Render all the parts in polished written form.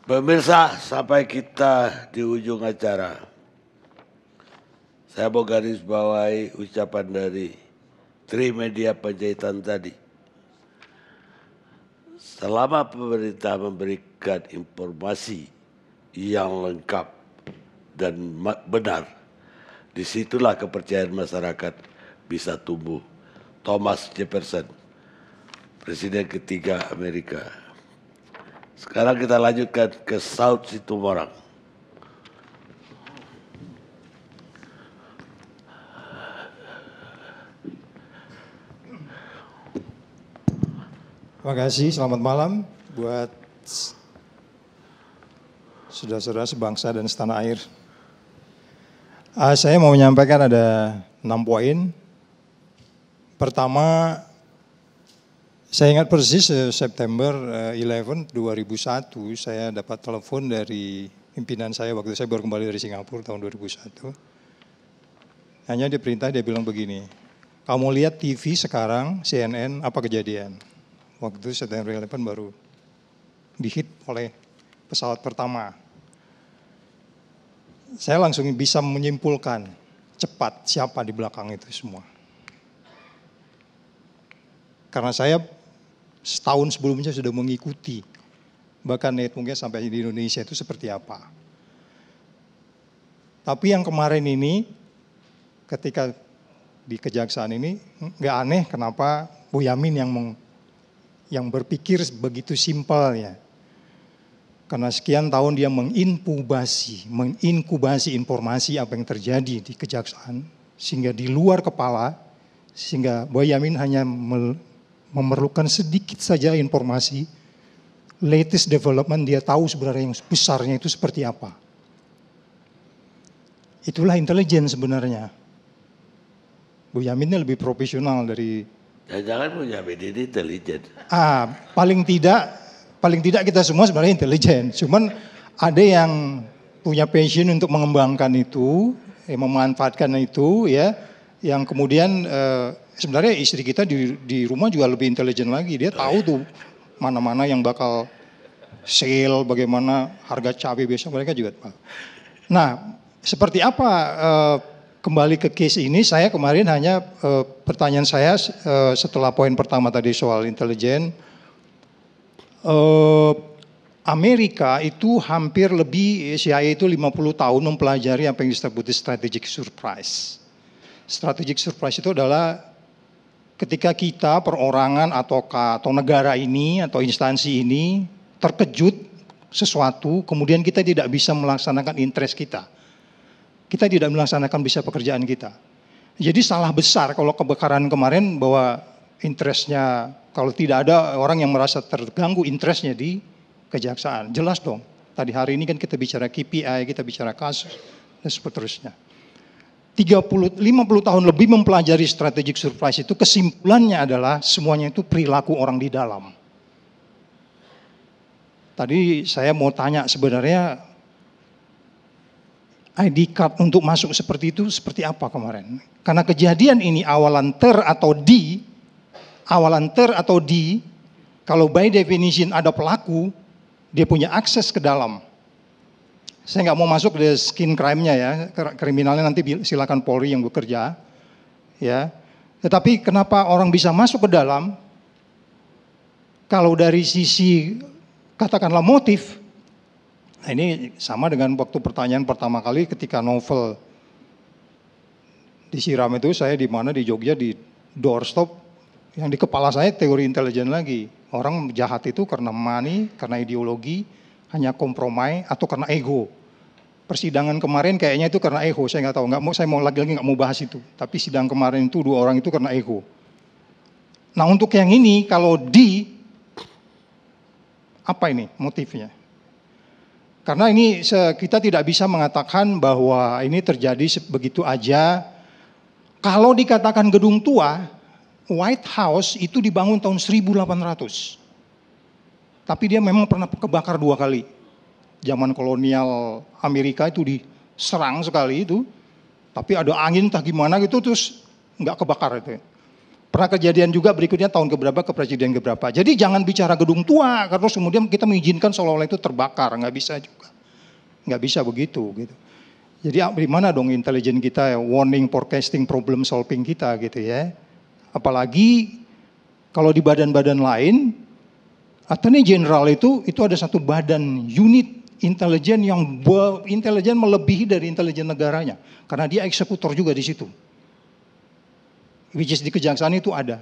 Pemirsa, sampai kita di ujung acara. Saya mau garis bawahi ucapan dari Trimedia Panjaitan tadi. Selama pemerintah memberikan informasi yang lengkap dan benar, disitulah kepercayaan masyarakat bisa tumbuh. Thomas Jefferson, Presiden ketiga Amerika. Sekarang kita lanjutkan ke South Situmorang. Terima kasih, selamat malam buat saudara-saudara sebangsa dan setanah air. Saya mau menyampaikan ada 6 poin. Pertama, saya ingat persis September 11, 2001, saya dapat telepon dari pimpinan saya waktu saya baru kembali dari Singapura tahun 2001. Hanya dia perintah, dia bilang begini, kamu lihat TV sekarang, CNN, apa kejadian? Waktu itu September 11 baru dihit oleh pesawat pertama. Saya langsung bisa menyimpulkan cepat siapa di belakang itu semua. Karena saya setahun sebelumnya sudah mengikuti, bahkan mungkin sampai di Indonesia itu seperti apa. Tapi yang kemarin ini, ketika di kejaksaan ini, nggak aneh kenapa Boyamin yang berpikir begitu simpelnya. Karena sekian tahun dia menginkubasi informasi apa yang terjadi di kejaksaan, sehingga di luar kepala, sehingga Boyamin hanya memerlukan sedikit saja informasi, latest development dia tahu sebenarnya yang besarnya itu seperti apa. Itulah intelijen sebenarnya. Boyaminnya lebih profesional dari Jangan punya ini intelijen. Paling tidak kita semua sebenarnya intelijen. Cuman ada yang punya passion untuk mengembangkan itu, memanfaatkan itu, ya. Yang kemudian sebenarnya istri kita di rumah juga lebih intelijen lagi. Dia tahu tuh mana-mana yang bakal sale, bagaimana harga cabai besok, mereka juga tahu. Nah, seperti apa kembali ke case ini, saya kemarin hanya pertanyaan saya setelah poin pertama tadi soal intelijen, Amerika itu hampir lebih, CIA itu 50 tahun mempelajari apa yang disebut strategic surprise. Strategic surprise itu adalah ketika kita perorangan atau negara ini atau instansi ini terkejut sesuatu, kemudian kita tidak bisa melaksanakan interest kita. Kita tidak melaksanakan bisa pekerjaan kita. Jadi salah besar kalau kebakaran kemarin bahwa interestnya, kalau tidak ada orang yang merasa terganggu interestnya di kejaksaan. Jelas dong, tadi hari ini kan kita bicara KPI, kita bicara kasus, dan seterusnya. 50 tahun lebih mempelajari strategic surprise itu, kesimpulannya adalah semuanya itu perilaku orang di dalam. Tadi saya mau tanya sebenarnya, ID card untuk masuk seperti itu seperti apa kemarin? Karena kejadian ini awalan ter atau di, kalau by definition ada pelaku, dia punya akses ke dalam. Saya nggak mau masuk ke skin crime-nya ya, kriminalnya nanti silakan Polri yang bekerja, ya. Tetapi kenapa orang bisa masuk ke dalam? Kalau dari sisi katakanlah motif. Nah, ini sama dengan waktu pertanyaan pertama kali ketika novel disiram itu, saya di mana di Jogja di doorstop, yang di kepala saya teori intelijen lagi. Orang jahat itu karena money, karena ideologi, hanya kompromi atau karena ego. Persidangan kemarin kayaknya itu karena ego, saya nggak tahu, saya mau lagi nggak mau bahas itu. Tapi sidang kemarin itu 2 orang itu karena ego. Nah, untuk yang ini kalau apa ini motifnya? Karena ini kita tidak bisa mengatakan bahwa ini terjadi begitu aja. Kalau dikatakan gedung tua, White House itu dibangun tahun 1800. Tapi dia memang pernah kebakar 2 kali. Zaman kolonial Amerika itu diserang sekali itu. Tapi ada angin entah gimana gitu terus nggak kebakar itu. Pernah kejadian juga berikutnya tahun keberapa ke presiden keberapa. Jadi jangan bicara gedung tua, karena kemudian kita mengizinkan seolah-olah itu terbakar, nggak bisa juga. Nggak bisa begitu gitu. Jadi di mana dong intelijen kita, warning, forecasting, problem solving kita gitu ya. Apalagi kalau di badan-badan lain, Attorney General itu ada satu badan unit intelijen yang intelijen melebihi dari intelijen negaranya. Karena dia eksekutor juga di situ. Which is di kejaksaan itu ada.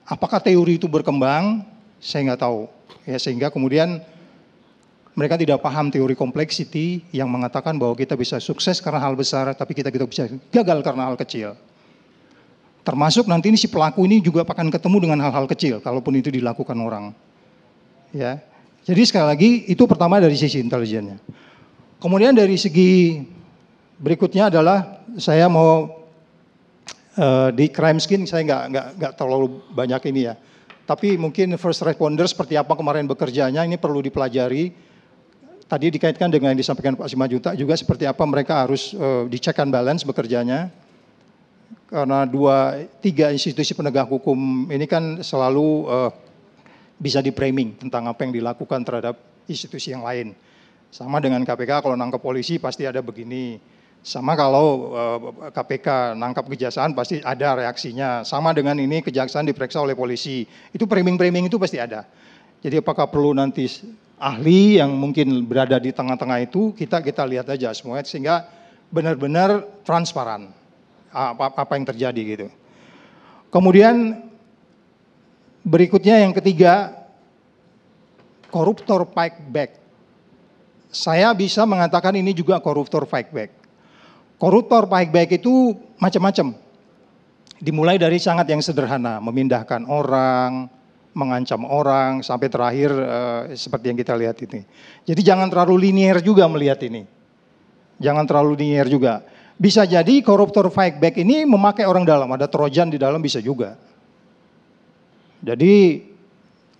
Apakah teori itu berkembang? Saya nggak tahu. Ya, sehingga kemudian mereka tidak paham teori complexity yang mengatakan bahwa kita bisa sukses karena hal besar, tapi kita bisa gagal karena hal kecil. Termasuk nanti ini si pelaku ini juga akan ketemu dengan hal-hal kecil, kalaupun itu dilakukan orang. Ya, jadi sekali lagi itu pertama dari sisi intelijennya. Kemudian dari segi berikutnya adalah saya mau di crime scene saya nggak terlalu banyak ini ya. Tapi mungkin first responder seperti apa kemarin bekerjanya ini perlu dipelajari. Tadi dikaitkan dengan yang disampaikan Pak Simajuta juga seperti apa mereka harus di check and balance bekerjanya. Karena 2-3 institusi penegak hukum ini kan selalu bisa di framing tentang apa yang dilakukan terhadap institusi yang lain. Sama dengan KPK kalau nangkap polisi pasti ada begini. Sama kalau KPK nangkap kejaksaan pasti ada reaksinya. Sama dengan ini kejaksaan diperiksa oleh polisi. Itu framing-framing itu pasti ada. Jadi apakah perlu nanti ahli yang mungkin berada di tengah-tengah itu kita lihat aja semuanya sehingga benar-benar transparan apa yang terjadi gitu. Kemudian berikutnya yang ketiga, koruptor fight back. Saya bisa mengatakan ini juga koruptor fight back. Koruptor fight back itu macam-macam. Dimulai dari sangat yang sederhana, memindahkan orang, mengancam orang, sampai terakhir seperti yang kita lihat ini. Jadi jangan terlalu linear juga melihat ini. Jangan terlalu linear juga. Bisa jadi koruptor fight back ini memakai orang dalam, ada trojan di dalam bisa juga. Jadi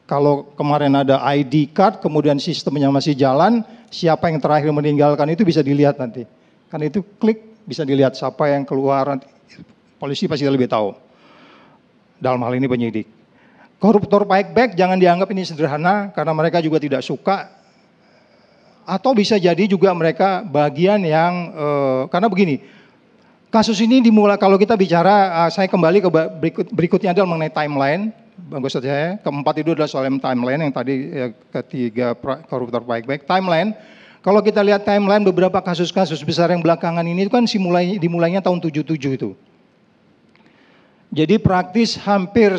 kalau kemarin ada ID card, kemudian sistemnya masih jalan, siapa yang terakhir meninggalkan itu bisa dilihat nanti. Karena itu klik, bisa dilihat siapa yang keluar, polisi pasti lebih tahu. Dalam hal ini penyidik. Koruptor fight back jangan dianggap ini sederhana, karena mereka juga tidak suka. Atau bisa jadi juga mereka bagian yang, karena begini, kasus ini dimulai, kalau kita bicara, saya kembali ke berikutnya adalah mengenai timeline. Bagus saja. Keempat itu adalah soal timeline yang tadi ketiga koruptor fight back. Timeline, kalau kita lihat timeline beberapa kasus-kasus besar yang belakangan ini itu kan dimulainya tahun 77 itu. Jadi praktis hampir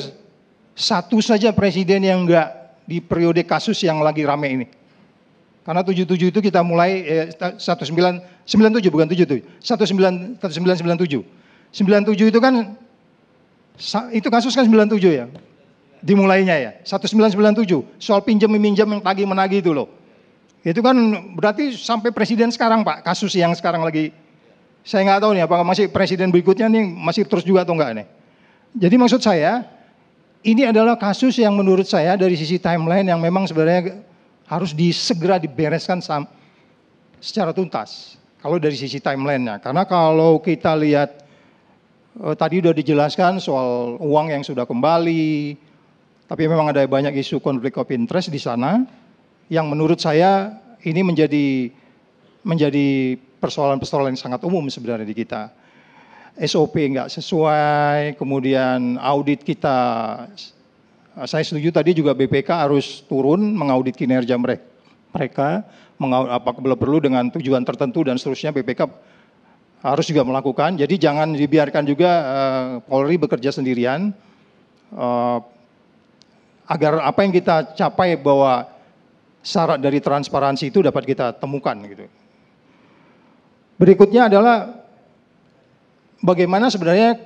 satu saja presiden yang enggak di periode kasus yang lagi rame ini. Karena 77 itu kita mulai 1997 bukan 77, 1997. 97 itu kan itu kasus kan 97 ya. Dimulainya ya, 1997 soal pinjam meminjam yang tagih menagih itu loh. Itu kan berarti sampai presiden sekarang Pak, kasus yang sekarang lagi. Saya nggak tahu nih apakah masih presiden berikutnya nih masih terus juga atau enggak nih. Jadi maksud saya ini adalah kasus yang menurut saya dari sisi timeline yang memang sebenarnya harus segera dibereskan secara tuntas. Kalau dari sisi timelinenya, karena kalau kita lihat tadi sudah dijelaskan soal uang yang sudah kembali, tapi memang ada banyak isu konflik of interest di sana, yang menurut saya ini menjadi persoalan-persoalan yang sangat umum sebenarnya di kita. SOP nggak sesuai, kemudian audit kita. Saya setuju tadi juga BPK harus turun mengaudit kinerja mereka, apabila perlu dengan tujuan tertentu dan seterusnya BPK harus juga melakukan. Jadi jangan dibiarkan juga Polri bekerja sendirian, agar apa yang kita capai bahwa syarat dari transparansi itu dapat kita temukan. Gitu. Berikutnya adalah bagaimana sebenarnya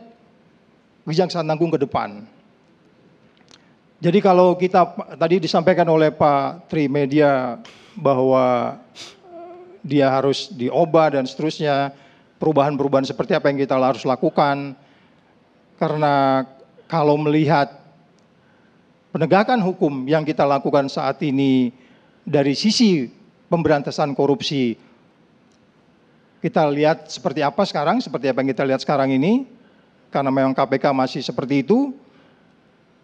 Kejaksaan Agung ke depan. Jadi kalau kita tadi disampaikan oleh Pak Trimedia bahwa dia harus diubah dan seterusnya, perubahan-perubahan seperti apa yang kita harus lakukan. Karena kalau melihat penegakan hukum yang kita lakukan saat ini dari sisi pemberantasan korupsi, kita lihat seperti apa sekarang, seperti apa yang kita lihat sekarang ini, karena memang KPK masih seperti itu.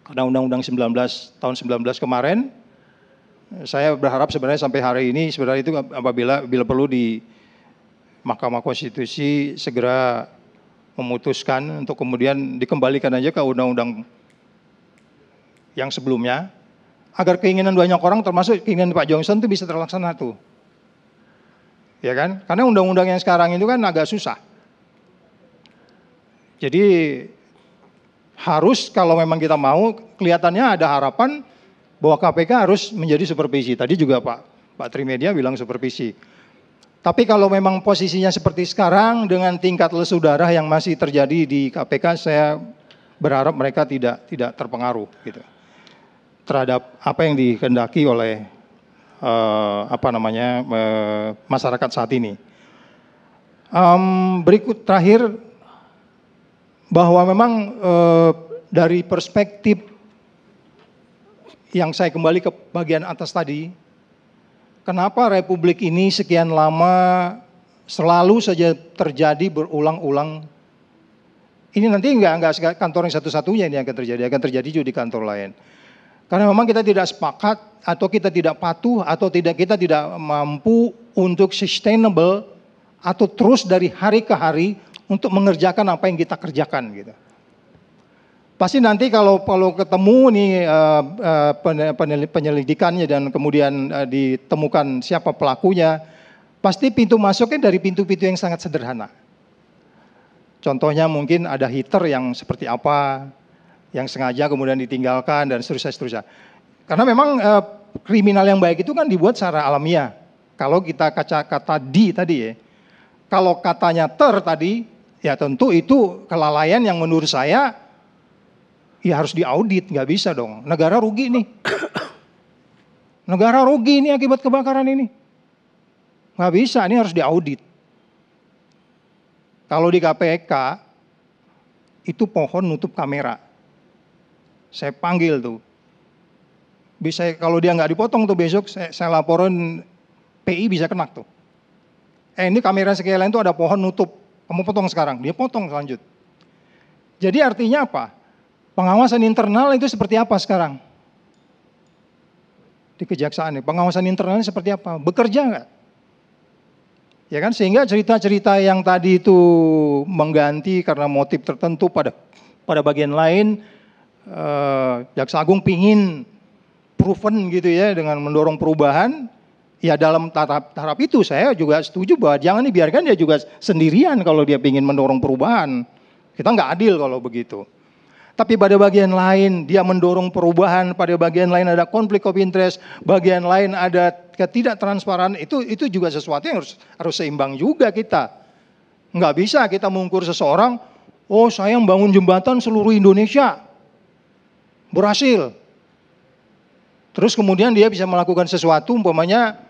Karena Undang-Undang 19 tahun 19 kemarin, saya berharap sebenarnya sampai hari ini sebenarnya itu bila perlu di Mahkamah Konstitusi segera memutuskan untuk kemudian dikembalikan aja ke undang-undang yang sebelumnya, agar keinginan banyak orang termasuk keinginan Pak Johnson itu bisa terlaksana tuh. Ya kan? Karena undang-undang yang sekarang itu kan agak susah. Jadi harus kalau memang kita mau, kelihatannya ada harapan bahwa KPK harus menjadi supervisi. Tadi juga Pak Trimedia bilang supervisi. Tapi kalau memang posisinya seperti sekarang dengan tingkat lesu darah yang masih terjadi di KPK, saya berharap mereka tidak terpengaruh gitu terhadap apa yang dikehendaki oleh masyarakat saat ini. Berikut terakhir bahwa memang dari perspektif yang saya kembali ke bagian atas tadi, kenapa Republik ini sekian lama selalu saja terjadi berulang-ulang. Ini nanti enggak kantor yang satu-satunya ini akan terjadi juga di kantor lain. Karena memang kita tidak sepakat atau kita tidak patuh atau kita tidak mampu untuk sustainable atau terus dari hari ke hari untuk mengerjakan apa yang kita kerjakan gitu. Pasti nanti kalau ketemu nih penyelidikannya dan kemudian ditemukan siapa pelakunya, pasti pintu masuknya dari pintu-pintu yang sangat sederhana. Contohnya mungkin ada hitter yang seperti apa, yang sengaja kemudian ditinggalkan dan seterusnya. Karena memang kriminal yang baik itu kan dibuat secara alamiah. Kalau kita kata tadi ya, kalau katanya tadi, ya tentu itu kelalaian yang menurut saya ya harus diaudit, nggak bisa dong. Negara rugi nih. Negara rugi nih akibat kebakaran ini. Nggak bisa, ini harus diaudit. Kalau di KPK, itu pohon nutup kamera. Saya panggil tuh. Bisa kalau dia nggak dipotong tuh besok, saya laporin PI bisa kena tuh. Ini kamera sekalian itu ada pohon nutup. Kamu potong sekarang, dia potong lanjut. Jadi artinya apa? Pengawasan internal itu seperti apa sekarang? Di kejaksaan nih, pengawasan internalnya seperti apa? Bekerja nggak? Ya kan, sehingga cerita-cerita yang tadi itu mengganti karena motif tertentu pada bagian lain, Jaksa Agung pingin proven gitu ya dengan mendorong perubahan. Ya dalam tahap itu saya juga setuju bahwa jangan dibiarkan dia juga sendirian kalau dia pingin mendorong perubahan. Kita nggak adil kalau begitu. Tapi pada bagian lain dia mendorong perubahan, pada bagian lain ada konflik of interest, bagian lain ada ketidaktransparan, itu juga sesuatu yang harus seimbang juga kita. Nggak bisa kita mengukur seseorang, oh saya membangun jembatan seluruh Indonesia, berhasil. Terus kemudian dia bisa melakukan sesuatu umpamanya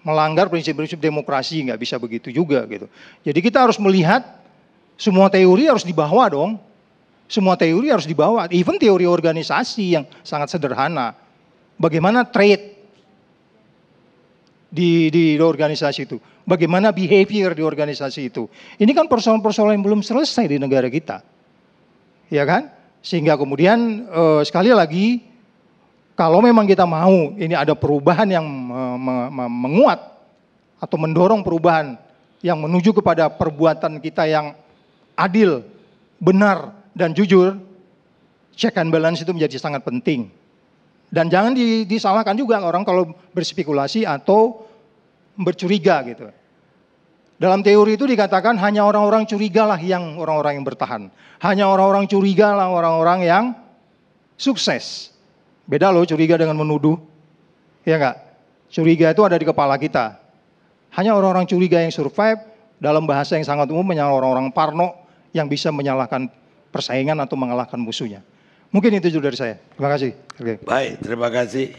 melanggar prinsip-prinsip demokrasi, nggak bisa begitu juga gitu. Jadi kita harus melihat semua teori harus dibawa dong. Semua teori harus dibawa, even teori organisasi yang sangat sederhana. Bagaimana trade di organisasi itu, bagaimana behavior di organisasi itu. Ini kan persoalan-persoalan yang belum selesai di negara kita, ya kan? Sehingga kemudian sekali lagi, kalau memang kita mau ini ada perubahan yang menguat atau mendorong perubahan yang menuju kepada perbuatan kita yang adil, benar, dan jujur, check and balance itu menjadi sangat penting. Dan jangan disalahkan juga orang kalau berspekulasi atau bercuriga gitu. Dalam teori itu dikatakan hanya orang-orang curiga lah yang orang-orang yang bertahan. Hanya orang-orang curiga lah orang-orang yang sukses. Beda loh curiga dengan menuduh. Ya enggak? Curiga itu ada di kepala kita. Hanya orang-orang curiga yang survive, dalam bahasa yang sangat umum, hanya orang-orang parno yang bisa menyalahkan persaingan atau mengalahkan musuhnya. Mungkin itu dulu dari saya. Terima kasih. Baik, terima kasih.